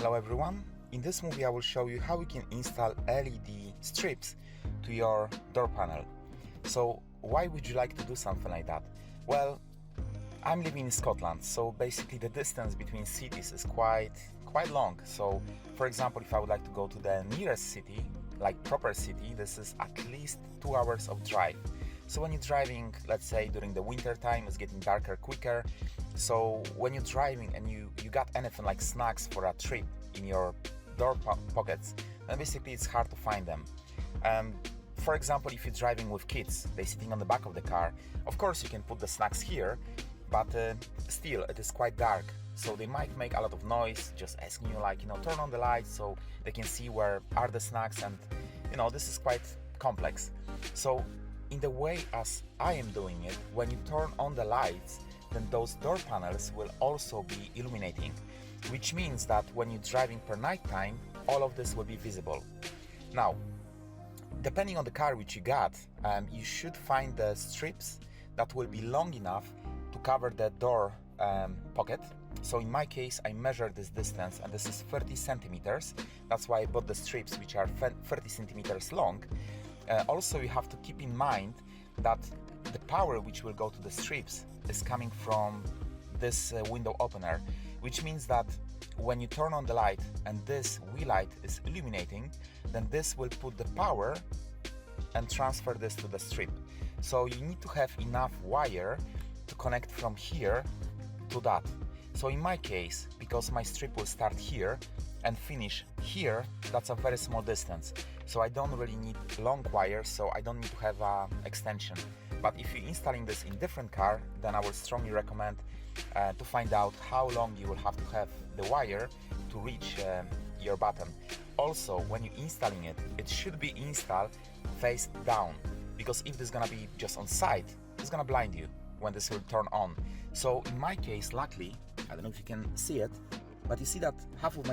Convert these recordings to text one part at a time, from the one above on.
Hello everyone, in this movie I will show you how you can install LED strips to your door panel. So why would you like to do something like that? Well, I'm living in Scotland, so basically the distance between cities is quite long. So for example, if I would like to go to the nearest city, like proper city, this is at least 2 hours of drive. So when you're driving, let's say during the winter time, it's getting darker quicker. So when you're driving and you got anything like snacks for a trip in your door pockets, then basically it's hard to find them. For example, if you're driving with kids, they're sitting on the back of the car, of course you can put the snacks here, but still it is quite dark. So they might make a lot of noise, just asking you like, turn on the lights so they can see where are the snacks, and this is quite complex. So in the way as I am doing it, when you turn on the lights, then those door panels will also be illuminating, which means that when you're driving per night time, all of this will be visible. Now, depending on the car which you got, you should find the strips that will be long enough to cover the door pocket. So in my case, I measured this distance, and this is 30 centimeters. That's why I bought the strips which are 30 centimeters long. Also, you have to keep in mind that the power which will go to the strips is coming from this window opener, which means that when you turn on the light and this wheel light is illuminating, then this will put the power and transfer this to the strip. So you need to have enough wire to connect from here to that. So in my case, because my strip will start here and finish here, that's a very small distance. So I don't really need long wires, so I don't need to have an extension. But if you're installing this in different car, then I would strongly recommend to find out how long you will have to have the wire to reach your button. Also, when you're installing it, it should be installed face down, because if this is gonna be just on side, it's gonna blind you when this will turn on. So in my case, luckily, I don't know if you can see it, but you see that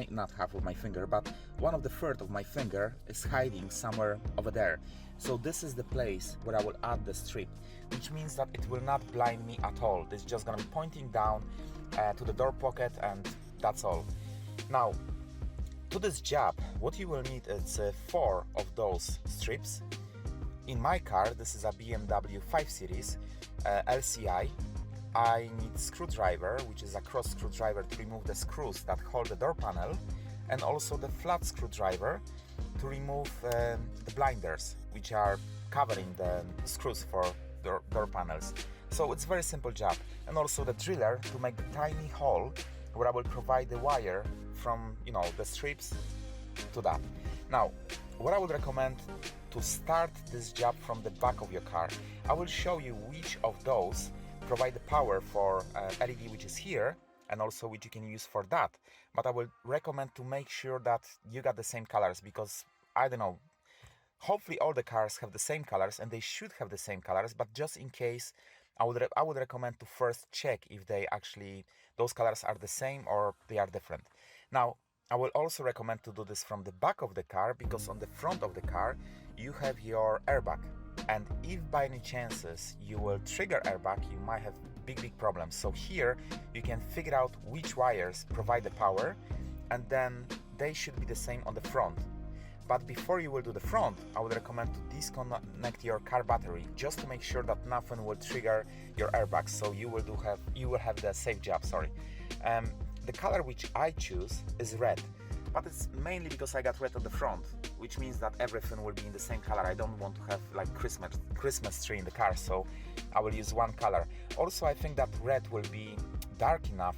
not half of my finger, but 1/3 of my finger is hiding somewhere over there. So this is the place where I will add the strip, which means that it will not blind me at all. It's just gonna be pointing down to the door pocket, and that's all. Now, to this job, what you will need is 4 of those strips. In my car, this is a BMW 5 Series LCI. I need screwdriver, which is a cross screwdriver to remove the screws that hold the door panel, and also the flat screwdriver to remove the blinders, which are covering the screws for door panels. So it's a very simple job. And also the driller to make the tiny hole where I will provide the wire from the strips to that. Now, what I would recommend to start this job from the back of your car, I will show you which of those provide the power for LED, which is here, and also which you can use for that. But I will recommend to make sure that you got the same colors, because I don't know, hopefully all the cars have the same colors, and they should have the same colors, but just in case, I would recommend to first check if those colors are the same or they are different. Now, I will also recommend to do this from the back of the car, because on the front of the car you have your airbag. And if by any chances you will trigger airbag, you might have big problems. So here you can figure out which wires provide the power, and then they should be the same on the front. But before you will do the front, I would recommend to disconnect your car battery, just to make sure that nothing will trigger your airbags. So you will have the safe job. Sorry. The color which I choose is red, but it's mainly because I got red on the front, which means that everything will be in the same color. I don't want to have like Christmas tree in the car, so I will use one color. Also, I think that red will be dark enough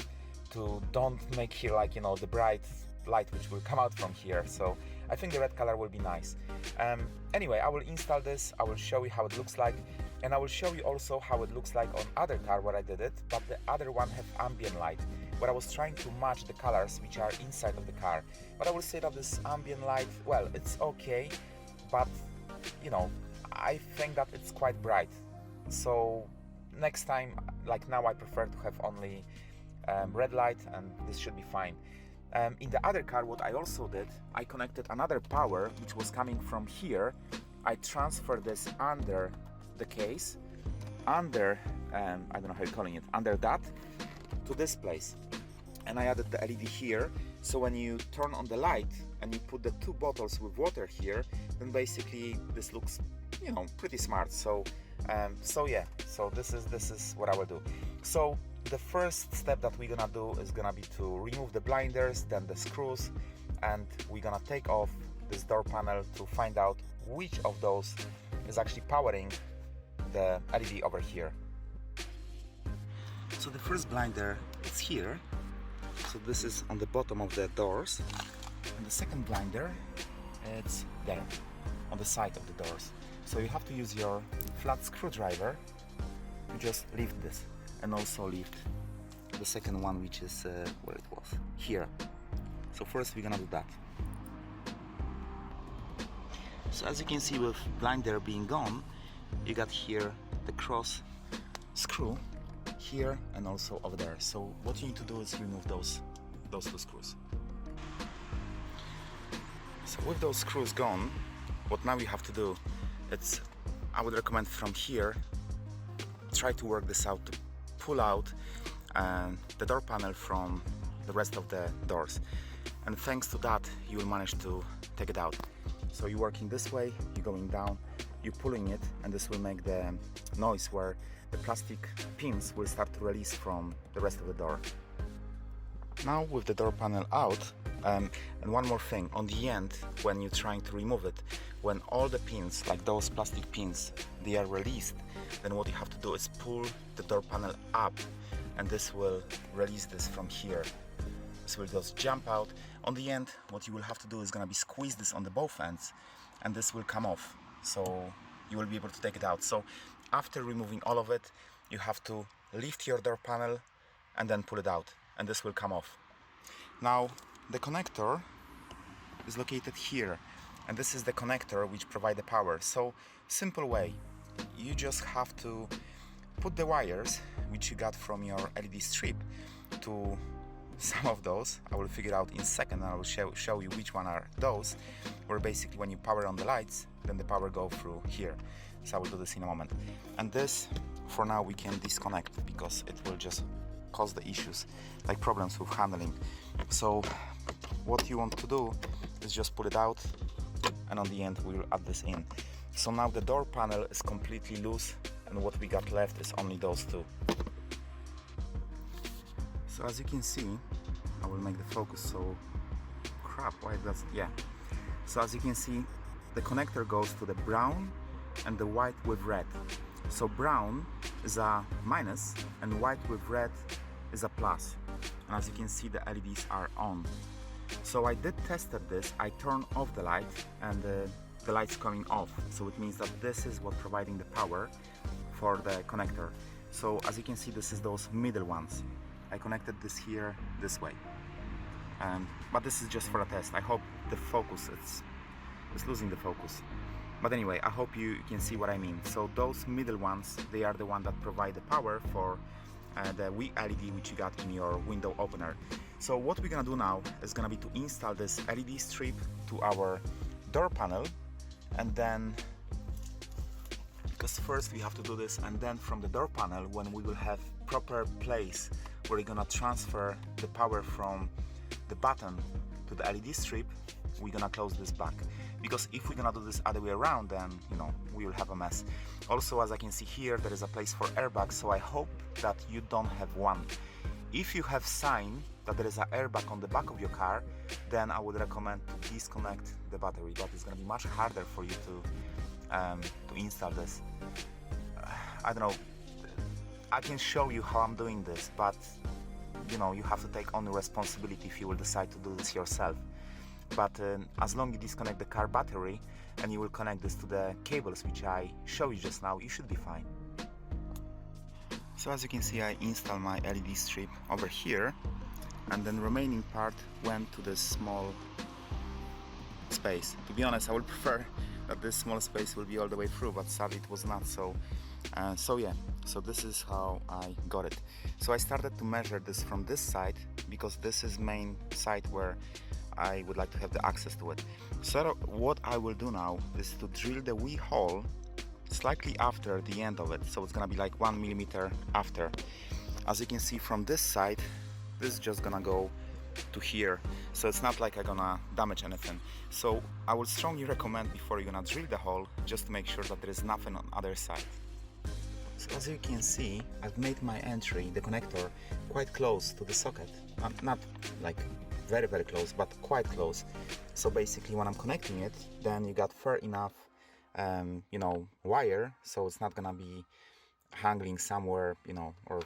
to don't make here like the bright light which will come out from here. So I think the red color will be nice. Anyway, I will install this, I will show you how it looks like, and I will show you also how it looks like on other car where I did it, but the other one have ambient light, where I was trying to match the colors which are inside of the car. But I will say that this ambient light, well, it's okay, but I think that it's quite bright. So next time, like now, I prefer to have only red light, and this should be fine. In the other car, what I also did, I connected another power which was coming from here. I transferred this under the case, I don't know how you're calling it, under that, to this place. and I added the LED here, so when you turn on the light and you put the 2 bottles with water here, then basically this looks, you know, pretty smart. So yeah, so this is what I will do. So the first step that we're gonna do is gonna be to remove the blinders, then the screws, and we're gonna take off this door panel to find out which of those is actually powering the LED over here. So the first blinder is here, so this is on the bottom of the doors, and the second blinder, it's there on the side of the doors. So you have to use your flat screwdriver to just lift this, and also lift the second one, which is where it was, here. So first we're gonna do that. So as you can see, with blinder being gone, you got here the cross screw here and also over there. So what you need to do is remove those 2 screws. So with those screws gone, what now you have to do, it's, I would recommend from here, try to work this out to pull out the door panel from the rest of the doors, and thanks to that you will manage to take it out. So you're working this way, you're going down, you're pulling it, and this will make the noise where the plastic pins will start to release from the rest of the door. Now with the door panel out, and one more thing, on the end when you're trying to remove it, when all the pins, like those plastic pins, they are released, then what you have to do is pull the door panel up, and this will release this from here. This will just jump out. On the end, what you will have to do is gonna be squeeze this on the both ends, and this will come off, so you will be able to take it out. So after removing all of it, you have to lift your door panel and then pull it out, and this will come off. Now the connector is located here, and this is the connector which provides the power. So simple way, you just have to put the wires which you got from your LED strip to some of those. I will figure out in a second, and I will show you which one are those, where basically when you power on the lights, then the power go through here. So I will do this in a moment. And this, for now, we can disconnect because it will just cause the issues, like problems with handling. So what you want to do is just pull it out, and on the end we will add this in. So now the door panel is completely loose, and what we got left is only those 2. So as you can see, I will make the focus, so crap, why does, yeah. So as you can see, the connector goes to the brown and the white with red. So brown is a minus and white with red is a plus. And as you can see, the LEDs are on. So I did tested this, I turned off the light, and the light's coming off. So it means that this is what providing the power for the connector. So as you can see, this is those middle ones. I connected this here this way, but this is just for a test. I hope the focus, it's losing the focus, but anyway, I hope you can see what I mean. So those middle ones, they are the one that provide the power for the Wii LED which you got in your window opener. So what we're gonna do now is gonna be to install this LED strip to our door panel, and then, because first we have to do this, and then from the door panel, when we will have proper place where we're gonna transfer the power from the button to the LED strip, we're gonna close this back. Because if we're gonna do this other way around, then you know we will have a mess. Also, as I can see here, there is a place for airbags, so I hope that you don't have one. If you have sign that there is an airbag on the back of your car, then I would recommend to disconnect the battery, but it's gonna be much harder for you to install this. I don't know, I can show you how I'm doing this, but you know, you have to take on the responsibility if you will decide to do this yourself. But as long as you disconnect the car battery and you will connect this to the cables which I showed you just now, you should be fine. So as you can see, I installed my LED strip over here, and then remaining part went to this small space. To be honest, I would prefer that this small space will be all the way through, but sadly it was not so. So yeah, so this is how I got it. So I started to measure this from this side, because this is main side where I would like to have the access to it. So what I will do now is to drill the wee hole slightly after the end of it, so it's gonna be like 1 millimeter after. As you can see from this side, This is just gonna go to here, so it's not like I'm gonna damage anything. So I would strongly recommend, before you're gonna drill the hole, just to make sure that there is nothing on the other side. So as you can see, I've made my entry, the connector, quite close to the socket. Not like very close, but quite close. So basically when I'm connecting it, then you got fair enough you know, wire, so it's not gonna be hanging somewhere, you know, or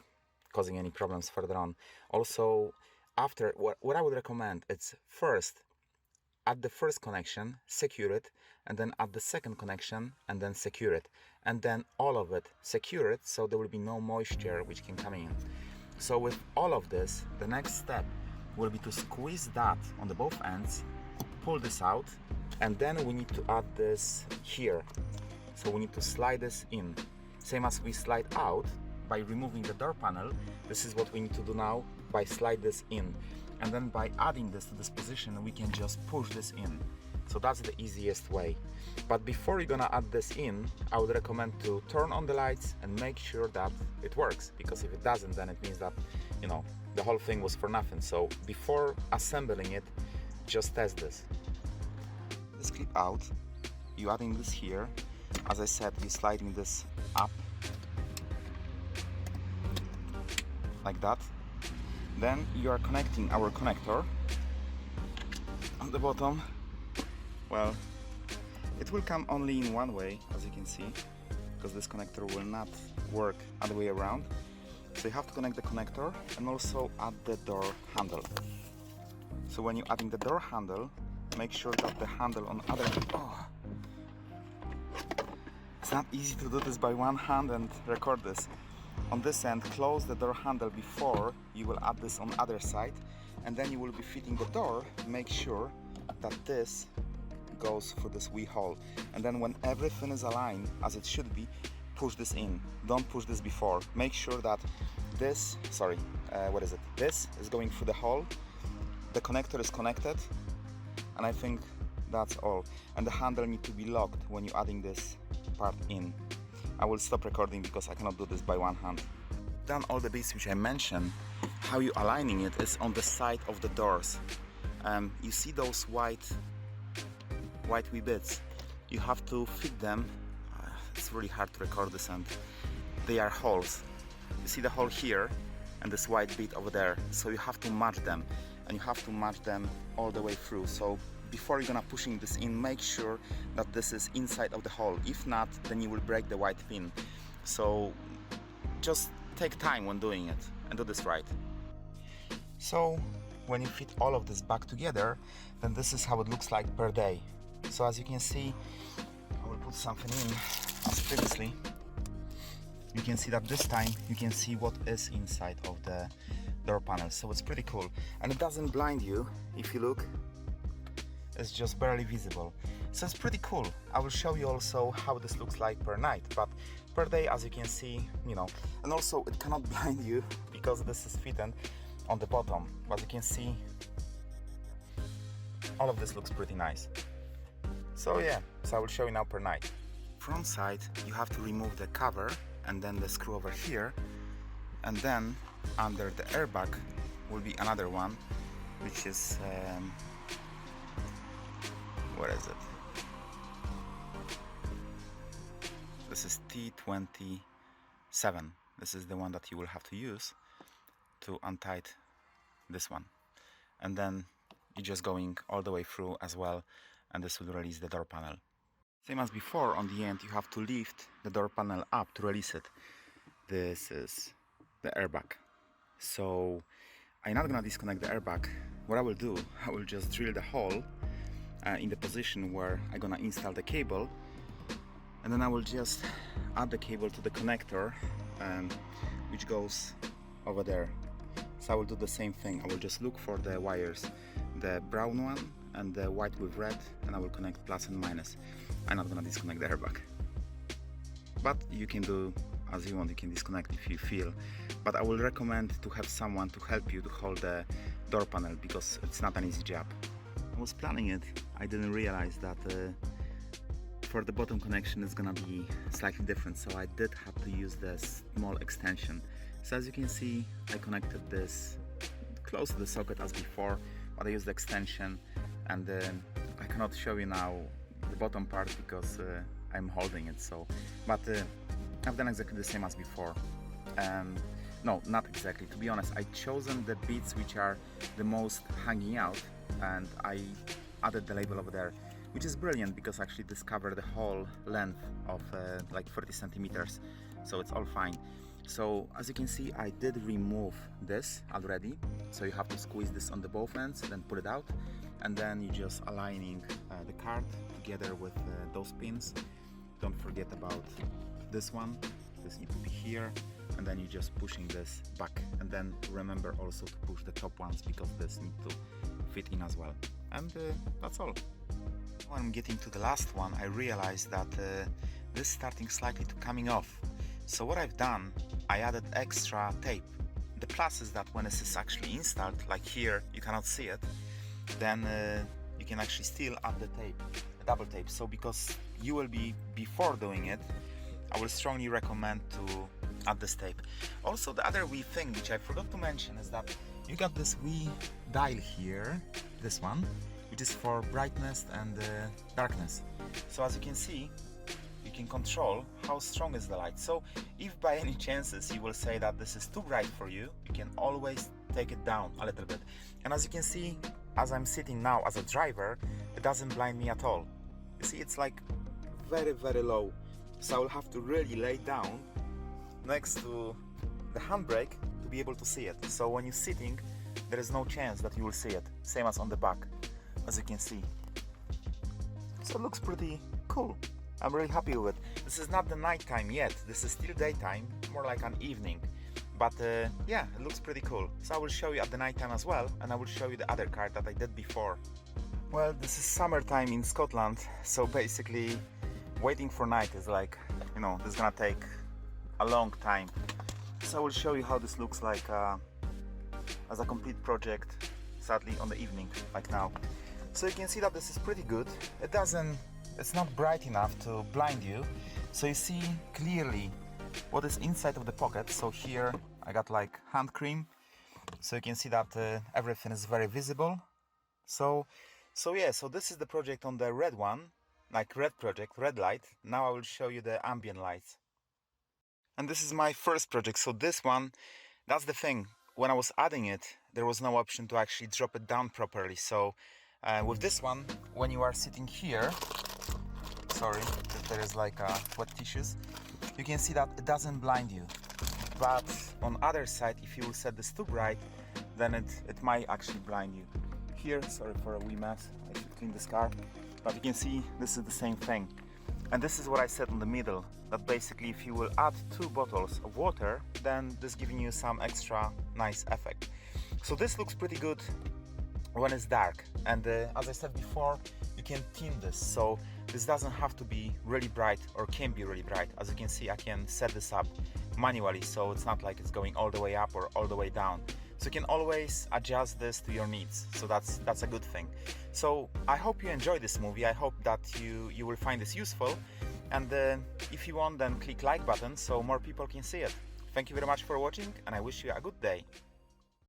causing any problems further on. Also, after, what I would recommend, it's first, at the first connection, secure it, and then at the second connection, and then secure it, and then all of it, secure it, so there will be no moisture which can come in. So with all of this, the next step will be to squeeze that on the both ends, pull this out, and then we need to add this here. So we need to slide this in, same as we slide out by removing the door panel. This is what we need to do now, by slide this in, and then by adding this to this position we can just push this in. So that's the easiest way. But before you're gonna add this in, I would recommend to turn on the lights and make sure that it works, because if it doesn't, then it means that, you know, the whole thing was for nothing. So before assembling it, just test this. This clip out, you adding this here. As I said, you sliding this up like that. Then you are connecting our connector on the bottom. Well, it will come only in one way, as you can see, because this connector will not work other way around. So you have to connect the connector and also add the door handle. So when you're adding the door handle, make sure that the handle on other... Oh. It's not easy to do this by one hand and record this. On this end, close the door handle before you will add this on the other side, and then you will be fitting the door. Make sure that this goes through this wee hole, and then when everything is aligned as it should be, push this in. Don't push this before. Make sure that this, this is going through the hole, the connector is connected, and I think that's all. And the handle needs to be locked when you're adding this part in. I will stop recording because I cannot do this by one hand. Done all the bits which I mentioned. How you aligning it is on the side of the doors. You see those white wee bits. You have to fit them. It's really hard to record this, and they are holes. You see the hole here and this white bit over there. So you have to match them, and you have to match them all the way through. So before you're gonna pushing this in, make sure that this is inside of the hole. If not, then you will break the white pin. So just take time when doing it and do this right. So when you fit all of this back together, then this is how it looks like per day. So as you can see, I will put something in as previously. You can see that this time you can see what is inside of the door panel. So it's pretty cool, and it doesn't blind you. If you look, it's just barely visible. So it's pretty cool. I will show you also how this looks like per night, but per day, as you can see, you know, and also it cannot blind you because this is fitted on the bottom. But you can see all of this looks pretty nice. So yeah, so I will show you now per night. Front side, you have to remove the cover and then the screw over here, and then under the airbag will be another one, which is where is it? This is T27. This is the one that you will have to use to untie this one, and then you're just going all the way through as well, and this will release the door panel. Same as before, on the end you have to lift the door panel up to release it. This is the airbag. So I'm not gonna disconnect the airbag. What I will do, I will just drill the hole in the position where I'm gonna install the cable, and then I will just add the cable to the connector which goes over there. So I will do the same thing. I will just look for the wires, the brown one and the white with red, and I will connect plus and minus. I'm not gonna disconnect the airbag, but you can do as you want. You can disconnect if you feel, but I will recommend to have someone to help you to hold the door panel, because it's not an easy job. I was planning it, I didn't realize that for the bottom connection is gonna be slightly different, so I did have to use the small extension. So as you can see, I connected this close to the socket as before, but I used the extension, and I cannot show you now the bottom part because I'm holding it. So, but I've done exactly the same as before. No, not exactly. To be honest, I chosen the bits which are the most hanging out, and I added the label over there, which is brilliant because actually this covers the whole length of like 30 centimeters, so it's all fine. So as you can see, I did remove this already, so you have to squeeze this on the both ends, then pull it out, and then you just aligning the card together with those pins. Don't forget about this one, this needs to be here, and then you're just pushing this back, and then remember also to push the top ones because this needs to fit in as well. And that's all. When I'm getting to the last one, I realized that this is starting slightly to coming off. So what I've done, I added extra tape. The plus is that when this is actually installed, like here, you cannot see it, then you can actually still add the tape, the double tape. So because you will be, before doing it, I will strongly recommend to add this tape. Also, the other wee thing which I forgot to mention is that you got this wee dial here, this one, which is for brightness and darkness. So as you can see, you can control how strong is the light. So if by any chances you will say that this is too bright for you, you can always take it down a little bit. And as you can see, as I'm sitting now as a driver, it doesn't blind me at all. You see, it's like very, very low. So I'll have to really lay down next to the handbrake to be able to see it. So when you're sitting, there is no chance that you will see it. Same as on the back, as you can see. So it looks pretty cool. I'm really happy with it. This is not the night time yet. This is still daytime, more like an evening. But yeah, it looks pretty cool. So I will show you at the night time as well, and I will show you the other car that I did before. Well, this is summertime in Scotland, so basically waiting for night is like, you know, this is gonna take a long time. So I will show you how this looks like as a complete project, sadly on the evening, like now. So you can see that this is pretty good. It's not bright enough to blind you. So you see clearly what is inside of the pocket. So here I got like hand cream. So you can see that everything is very visible. So yeah, so this is the project on the red one, like red project, red light. Now I will show you the ambient lights. And this is my first project. So this one, that's the thing. When I was adding it, there was no option to actually drop it down properly. So with this one, when you are sitting here, sorry, there is like wet tissues, you can see that it doesn't blind you. But on other side, if you will set this too bright, then it might actually blind you. Here, sorry for a wee mess, I should clean this car. But you can see this is the same thing. And this is what I said in the middle, that basically if you will add 2 bottles of water, then this giving you some extra nice effect. So this looks pretty good when it's dark. And as I said before, you can tint this. So this doesn't have to be really bright or can be really bright. As you can see, I can set this up manually, so it's not like it's going all the way up or all the way down. So you can always adjust this to your needs. So that's a good thing. So I hope you enjoy this movie. I hope that you will find this useful. And if you want, then click like button so more people can see it. Thank you very much for watching, and I wish you a good day.